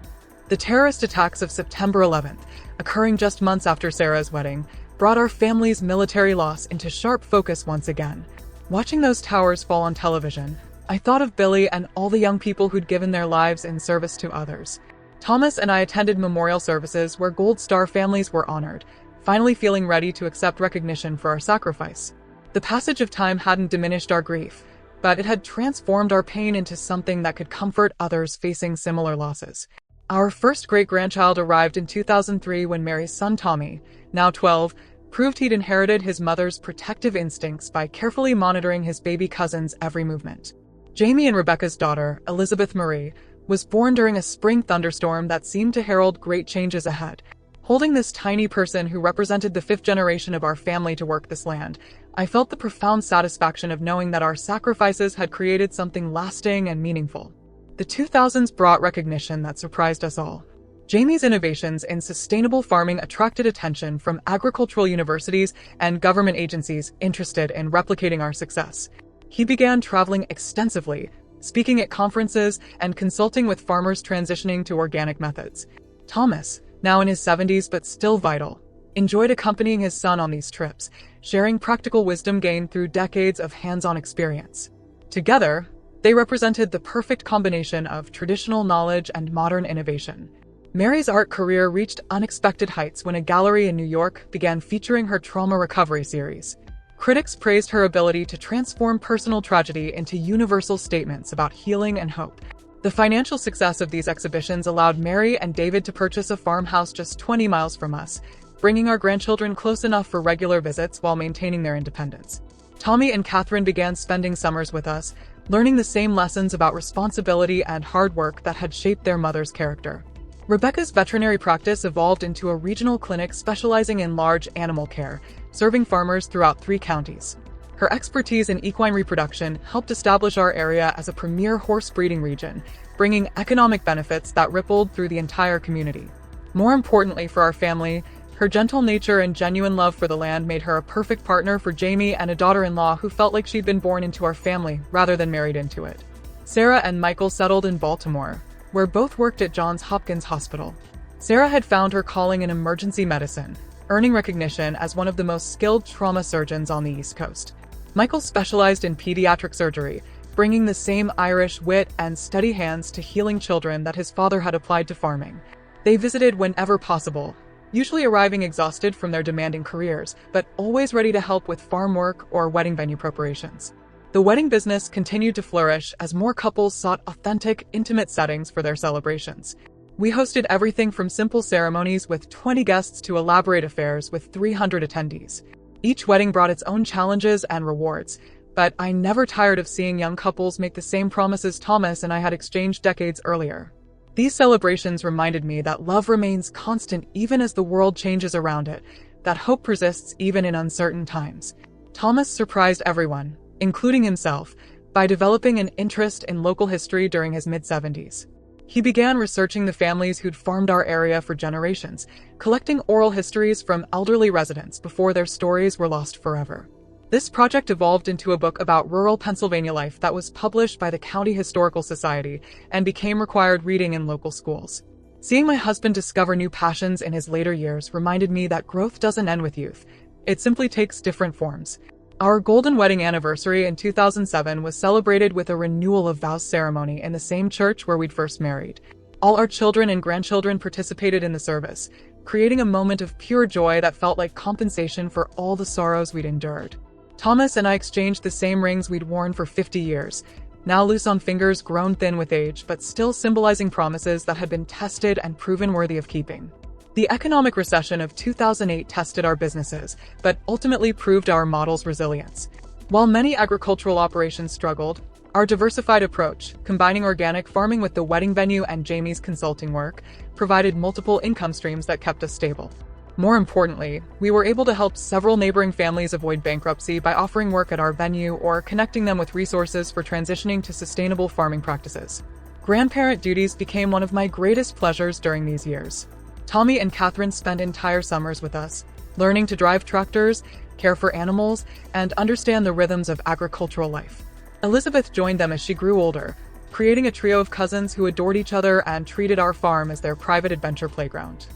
The terrorist attacks of September 11th, occurring just months after Sarah's wedding, brought our family's military loss into sharp focus once again. Watching those towers fall on television, I thought of Billy and all the young people who'd given their lives in service to others. Thomas and I attended memorial services where Gold Star families were honored, finally feeling ready to accept recognition for our sacrifice. The passage of time hadn't diminished our grief, but it had transformed our pain into something that could comfort others facing similar losses. Our first great-grandchild arrived in 2003 when Mary's son Tommy, now 12, proved he'd inherited his mother's protective instincts by carefully monitoring his baby cousin's every movement. Jamie and Rebecca's daughter, Elizabeth Marie, was born during a spring thunderstorm that seemed to herald great changes ahead. Holding this tiny person who represented the fifth generation of our family to work this land, I felt the profound satisfaction of knowing that our sacrifices had created something lasting and meaningful. The 2000s brought recognition that surprised us all. Jamie's innovations in sustainable farming attracted attention from agricultural universities and government agencies interested in replicating our success. He began traveling extensively, speaking at conferences and consulting with farmers transitioning to organic methods. Thomas, now in his 70s but still vital, enjoyed accompanying his son on these trips, sharing practical wisdom gained through decades of hands-on experience. Together, they represented the perfect combination of traditional knowledge and modern innovation. Mary's art career reached unexpected heights when a gallery in New York began featuring her trauma recovery series. Critics praised her ability to transform personal tragedy into universal statements about healing and hope. The financial success of these exhibitions allowed Mary and David to purchase a farmhouse just 20 miles from us, bringing our grandchildren close enough for regular visits while maintaining their independence. Tommy and Catherine began spending summers with us, learning the same lessons about responsibility and hard work that had shaped their mother's character. Rebecca's veterinary practice evolved into a regional clinic specializing in large animal care, serving farmers throughout 3 counties. Her expertise in equine reproduction helped establish our area as a premier horse breeding region, bringing economic benefits that rippled through the entire community. More importantly for our family, her gentle nature and genuine love for the land made her a perfect partner for Jamie and a daughter-in-law who felt like she'd been born into our family rather than married into it. Sarah and Michael settled in Baltimore, where both worked at Johns Hopkins Hospital. Sarah had found her calling in emergency medicine, earning recognition as one of the most skilled trauma surgeons on the East Coast. Michael specialized in pediatric surgery, bringing the same Irish wit and steady hands to healing children that his father had applied to farming. They visited whenever possible, usually arriving exhausted from their demanding careers, but always ready to help with farm work or wedding venue preparations. The wedding business continued to flourish as more couples sought authentic, intimate settings for their celebrations. We hosted everything from simple ceremonies with 20 guests to elaborate affairs with 300 attendees. Each wedding brought its own challenges and rewards, but I never tired of seeing young couples make the same promises Thomas and I had exchanged decades earlier. These celebrations reminded me that love remains constant even as the world changes around it, that hope persists even in uncertain times. Thomas surprised everyone, including himself, by developing an interest in local history during his mid-70s. He began researching the families who'd farmed our area for generations, collecting oral histories from elderly residents before their stories were lost forever. This project evolved into a book about rural Pennsylvania life that was published by the County Historical Society and became required reading in local schools. Seeing my husband discover new passions in his later years reminded me that growth doesn't end with youth. It simply takes different forms. Our golden wedding anniversary in 2007 was celebrated with a renewal of vows ceremony in the same church where we'd first married. All our children and grandchildren participated in the service, creating a moment of pure joy that felt like compensation for all the sorrows we'd endured. Thomas and I exchanged the same rings we'd worn for 50 years, now loose on fingers grown thin with age, but still symbolizing promises that had been tested and proven worthy of keeping. The economic recession of 2008 tested our businesses, but ultimately proved our model's resilience. While many agricultural operations struggled, Our diversified approach, combining organic farming with the wedding venue and Jamie's consulting work, provided multiple income streams that kept us stable. More importantly, we were able to help several neighboring families avoid bankruptcy by offering work at our venue or connecting them with resources for transitioning to sustainable farming practices. Grandparent duties became one of my greatest pleasures during these years. Tommy and Catherine spent entire summers with us, learning to drive tractors, care for animals, and understand the rhythms of agricultural life. Elizabeth joined them as she grew older, creating a trio of cousins who adored each other and treated our farm as their private adventure playground.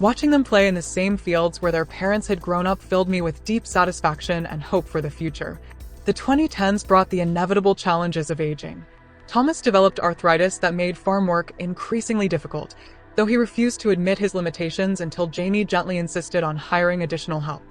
Watching them play in the same fields where their parents had grown up filled me with deep satisfaction and hope for the future. The 2010s brought the inevitable challenges of aging. Thomas developed arthritis that made farm work increasingly difficult, though he refused to admit his limitations until Jamie gently insisted on hiring additional help.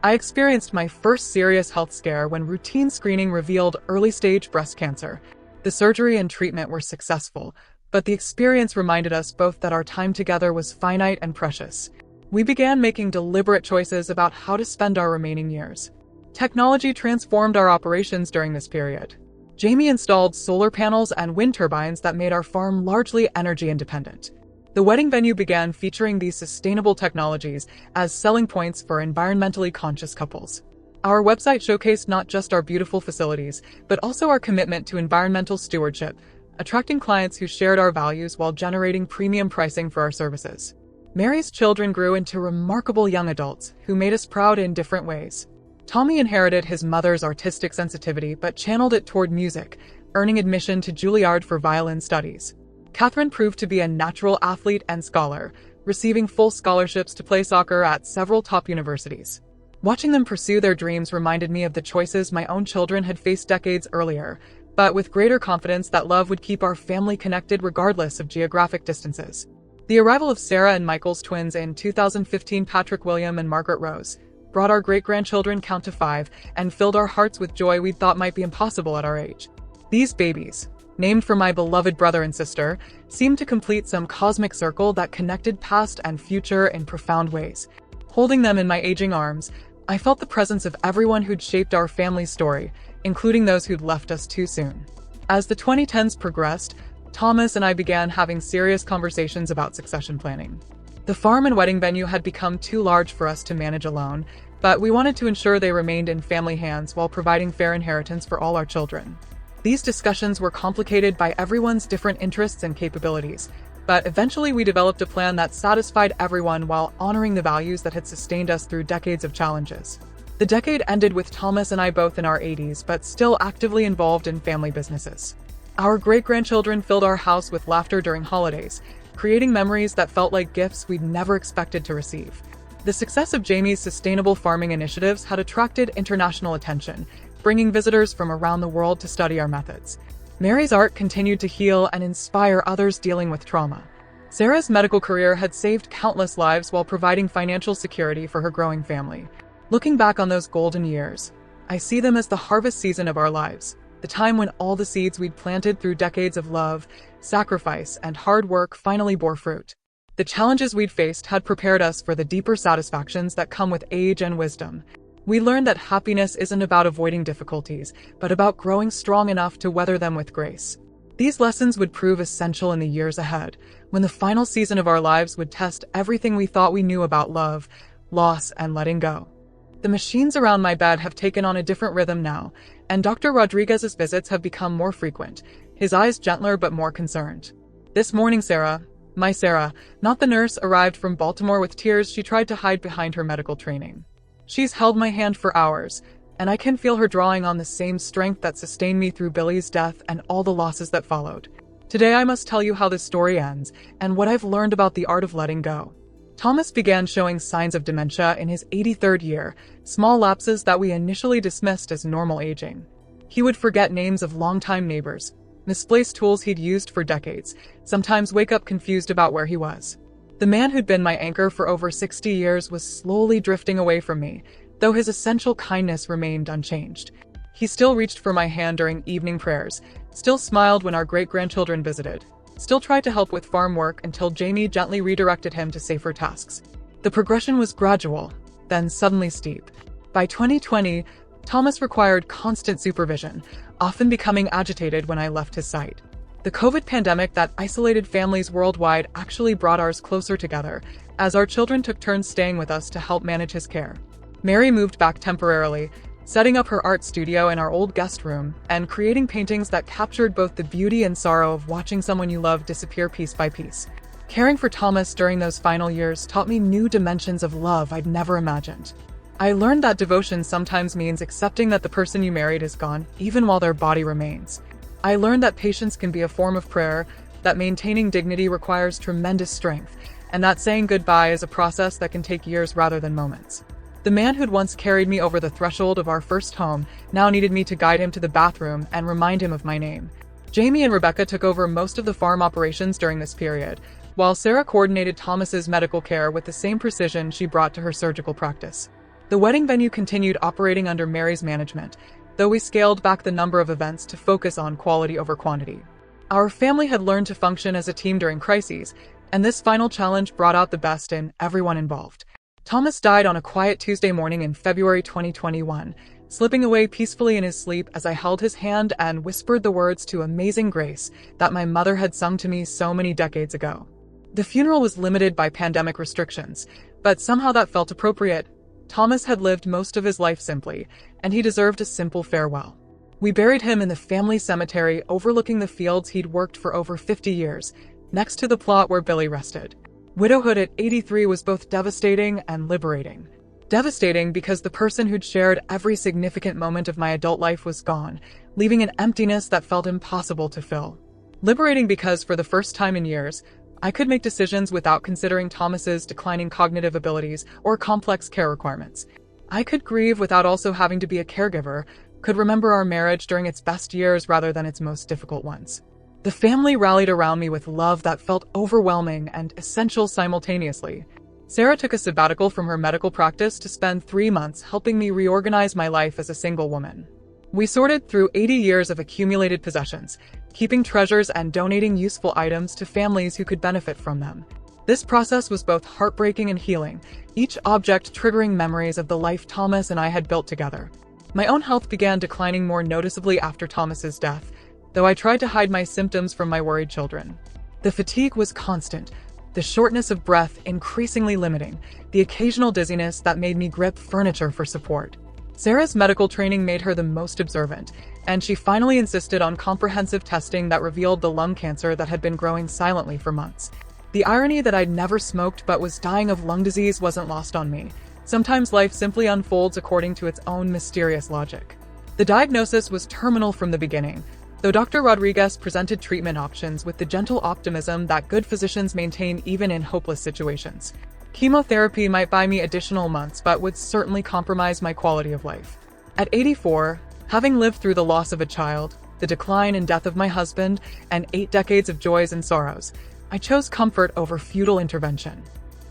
I experienced my first serious health scare when routine screening revealed early-stage breast cancer. The surgery and treatment were successful, but the experience reminded us both that our time together was finite and precious. We began making deliberate choices about how to spend our remaining years. Technology transformed our operations during this period. Jamie installed solar panels and wind turbines that made our farm largely energy independent. The wedding venue began featuring these sustainable technologies as selling points for environmentally conscious couples. Our website showcased not just our beautiful facilities, but also our commitment to environmental stewardship, attracting clients who shared our values while generating premium pricing for our services. Mary's children grew into remarkable young adults who made us proud in different ways. Tommy inherited his mother's artistic sensitivity but channeled it toward music, earning admission to Juilliard for violin studies. Catherine proved to be a natural athlete and scholar, receiving full scholarships to play soccer at several top universities. Watching them pursue their dreams reminded me of the choices my own children had faced decades earlier, but with greater confidence that love would keep our family connected regardless of geographic distances. The arrival of Sarah and Michael's twins in 2015, Patrick William and Margaret Rose, brought our great-grandchildren count to 5 and filled our hearts with joy we'd thought might be impossible at our age. These babies, named for my beloved brother and sister, seemed to complete some cosmic circle that connected past and future in profound ways. Holding them in my aging arms, I felt the presence of everyone who'd shaped our family's story, including those who'd left us too soon. As the 2010s progressed, Thomas and I began having serious conversations about succession planning. The farm and wedding venue had become too large for us to manage alone, but we wanted to ensure they remained in family hands while providing fair inheritance for all our children. These discussions were complicated by everyone's different interests and capabilities, but eventually we developed a plan that satisfied everyone while honoring the values that had sustained us through decades of challenges. The decade ended with Thomas and I both in our 80s, but still actively involved in family businesses. Our great-grandchildren filled our house with laughter during holidays, creating memories that felt like gifts we'd never expected to receive. The success of Jamie's sustainable farming initiatives had attracted international attention, bringing visitors from around the world to study our methods. Mary's art continued to heal and inspire others dealing with trauma. Sarah's medical career had saved countless lives while providing financial security for her growing family. Looking back on those golden years, I see them as the harvest season of our lives, the time when all the seeds we'd planted through decades of love, sacrifice, and hard work finally bore fruit. The challenges we'd faced had prepared us for the deeper satisfactions that come with age and wisdom. We learned that happiness isn't about avoiding difficulties, but about growing strong enough to weather them with grace. These lessons would prove essential in the years ahead, when the final season of our lives would test everything we thought we knew about love, loss, and letting go. The machines around my bed have taken on a different rhythm now, and Dr. Rodriguez's visits have become more frequent, his eyes gentler but more concerned. This morning Sarah, my Sarah, not the nurse, arrived from Baltimore with tears she tried to hide behind her medical training. She's held my hand for hours, and I can feel her drawing on the same strength that sustained me through Billy's death and all the losses that followed. Today I must tell you how this story ends, and what I've learned about the art of letting go. Thomas began showing signs of dementia in his 83rd year, small lapses that we initially dismissed as normal aging. He would forget names of longtime neighbors, misplace tools he'd used for decades, sometimes wake up confused about where he was. The man who'd been my anchor for over 60 years was slowly drifting away from me, though his essential kindness remained unchanged. He still reached for my hand during evening prayers, still smiled when our great-grandchildren visited, still tried to help with farm work until Jamie gently redirected him to safer tasks. The progression was gradual, then suddenly steep. By 2020, Thomas required constant supervision, often becoming agitated when I left his sight. The COVID pandemic that isolated families worldwide actually brought ours closer together, as our children took turns staying with us to help manage his care. Mary moved back temporarily, setting up her art studio in our old guest room and creating paintings that captured both the beauty and sorrow of watching someone you love disappear piece by piece. Caring for Thomas during those final years taught me new dimensions of love I'd never imagined. I learned that devotion sometimes means accepting that the person you married is gone, even while their body remains. I learned that patience can be a form of prayer, that maintaining dignity requires tremendous strength, and that saying goodbye is a process that can take years rather than moments. The man who'd once carried me over the threshold of our first home now needed me to guide him to the bathroom and remind him of my name. Jamie and Rebecca took over most of the farm operations during this period, while Sarah coordinated Thomas's medical care with the same precision she brought to her surgical practice. The wedding venue continued operating under Mary's management, though we scaled back the number of events to focus on quality over quantity. Our family had learned to function as a team during crises, and this final challenge brought out the best in everyone involved. Thomas died on a quiet Tuesday morning in February 2021, slipping away peacefully in his sleep as I held his hand and whispered the words to Amazing Grace that my mother had sung to me so many decades ago. The funeral was limited by pandemic restrictions, but somehow that felt appropriate. Thomas had lived most of his life simply, and he deserved a simple farewell. We buried him in the family cemetery overlooking the fields he'd worked for over 50 years, next to the plot where Billy rested. Widowhood at 83 was both devastating and liberating. Devastating because the person who'd shared every significant moment of my adult life was gone, leaving an emptiness that felt impossible to fill. Liberating because for the first time in years, I could make decisions without considering Thomas's declining cognitive abilities or complex care requirements. I could grieve without also having to be a caregiver, could remember our marriage during its best years rather than its most difficult ones. The family rallied around me with love that felt overwhelming and essential simultaneously. Sarah took a sabbatical from her medical practice to spend 3 months helping me reorganize my life as a single woman. We sorted through 80 years of accumulated possessions, keeping treasures and donating useful items to families who could benefit from them. This process was both heartbreaking and healing, each object triggering memories of the life Thomas and I had built together. My own health began declining more noticeably after Thomas's death, though I tried to hide my symptoms from my worried children. The fatigue was constant, the shortness of breath increasingly limiting, the occasional dizziness that made me grip furniture for support. Sarah's medical training made her the most observant, and she finally insisted on comprehensive testing that revealed the lung cancer that had been growing silently for months. The irony that I'd never smoked but was dying of lung disease wasn't lost on me. Sometimes life simply unfolds according to its own mysterious logic. The diagnosis was terminal from the beginning, though Dr. Rodriguez presented treatment options with the gentle optimism that good physicians maintain even in hopeless situations. Chemotherapy might buy me additional months but would certainly compromise my quality of life. At 84, having lived through the loss of a child, the decline and death of my husband, and 8 decades of joys and sorrows, I chose comfort over futile intervention.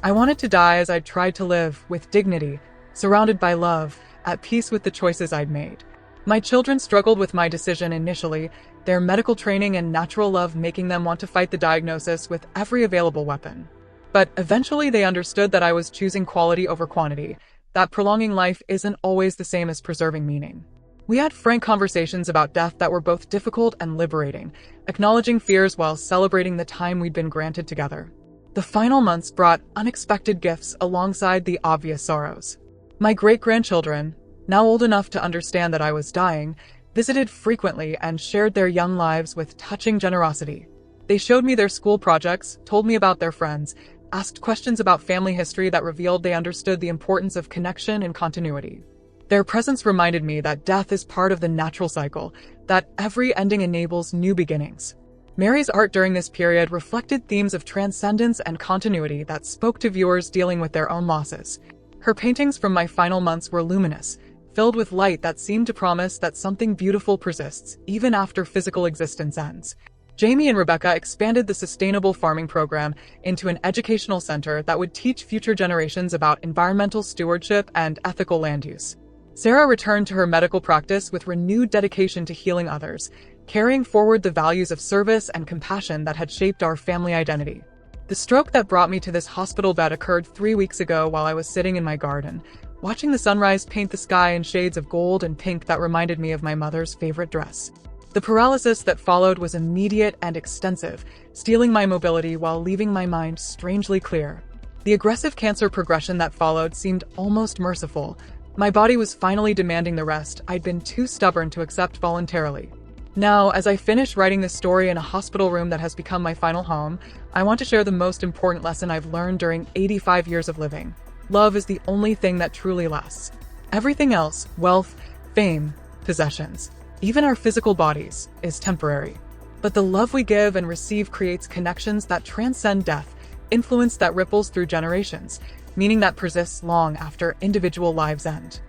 I wanted to die as I'd tried to live, with dignity, surrounded by love, at peace with the choices I'd made. My children struggled with my decision initially, their medical training and natural love making them want to fight the diagnosis with every available weapon. But eventually they understood that I was choosing quality over quantity, that prolonging life isn't always the same as preserving meaning. We had frank conversations about death that were both difficult and liberating, acknowledging fears while celebrating the time we'd been granted together. The final months brought unexpected gifts alongside the obvious sorrows. My great-grandchildren, now old enough to understand that I was dying, visited frequently and shared their young lives with touching generosity. They showed me their school projects, told me about their friends, asked questions about family history that revealed they understood the importance of connection and continuity. Their presence reminded me that death is part of the natural cycle, that every ending enables new beginnings. Mary's art during this period reflected themes of transcendence and continuity that spoke to viewers dealing with their own losses. Her paintings from my final months were luminous, filled with light that seemed to promise that something beautiful persists, even after physical existence ends. Jamie and Rebecca expanded the sustainable farming program into an educational center that would teach future generations about environmental stewardship and ethical land use. Sarah returned to her medical practice with renewed dedication to healing others, carrying forward the values of service and compassion that had shaped our family identity. The stroke that brought me to this hospital bed occurred 3 weeks ago while I was sitting in my garden, watching the sunrise paint the sky in shades of gold and pink that reminded me of my mother's favorite dress. The paralysis that followed was immediate and extensive, stealing my mobility while leaving my mind strangely clear. The aggressive cancer progression that followed seemed almost merciful. My body was finally demanding the rest I'd been too stubborn to accept voluntarily. Now, as I finish writing this story in a hospital room that has become my final home, I want to share the most important lesson I've learned during 85 years of living. Love is the only thing that truly lasts. Everything else, wealth, fame, possessions, even our physical bodies, is temporary. But the love we give and receive creates connections that transcend death, influence that ripples through generations, meaning that persists long after individual lives end.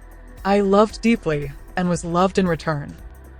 I loved deeply and was loved in return.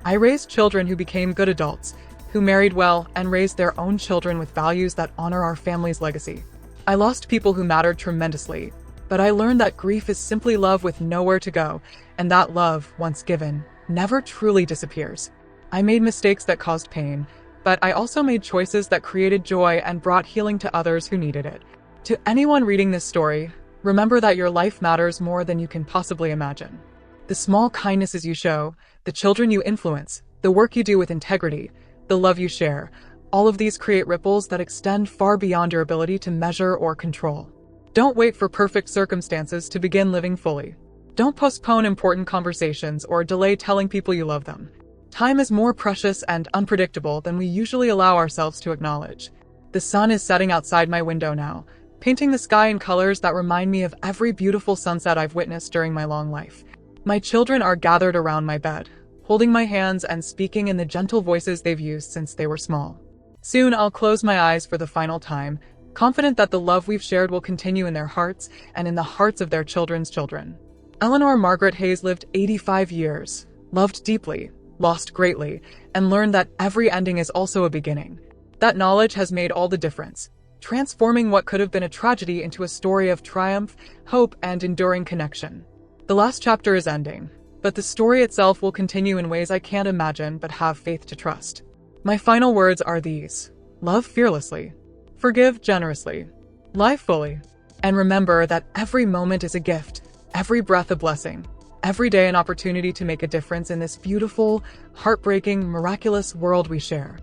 I raised children who became good adults, who married well and raised their own children with values that honor our family's legacy. I lost people who mattered tremendously, but I learned that grief is simply love with nowhere to go, and that love, once given, never truly disappears. I made mistakes that caused pain, but I also made choices that created joy and brought healing to others who needed it. To anyone reading this story, remember that your life matters more than you can possibly imagine. The small kindnesses you show, the children you influence, the work you do with integrity, the love you share, all of these create ripples that extend far beyond your ability to measure or control. Don't wait for perfect circumstances to begin living fully. Don't postpone important conversations or delay telling people you love them. Time is more precious and unpredictable than we usually allow ourselves to acknowledge. The sun is setting outside my window now, painting the sky in colors that remind me of every beautiful sunset I've witnessed during my long life. My children are gathered around my bed, holding my hands and speaking in the gentle voices they've used since they were small. Soon I'll close my eyes for the final time, confident that the love we've shared will continue in their hearts and in the hearts of their children's children. Eleanor Margaret Hayes lived 85 years, loved deeply, lost greatly, and learned that every ending is also a beginning. That knowledge has made all the difference, transforming what could have been a tragedy into a story of triumph, hope, and enduring connection. The last chapter is ending, but the story itself will continue in ways I can't imagine but have faith to trust. My final words are these: love fearlessly, forgive generously, live fully, and remember that every moment is a gift, every breath a blessing, every day an opportunity to make a difference in this beautiful, heartbreaking, miraculous world we share.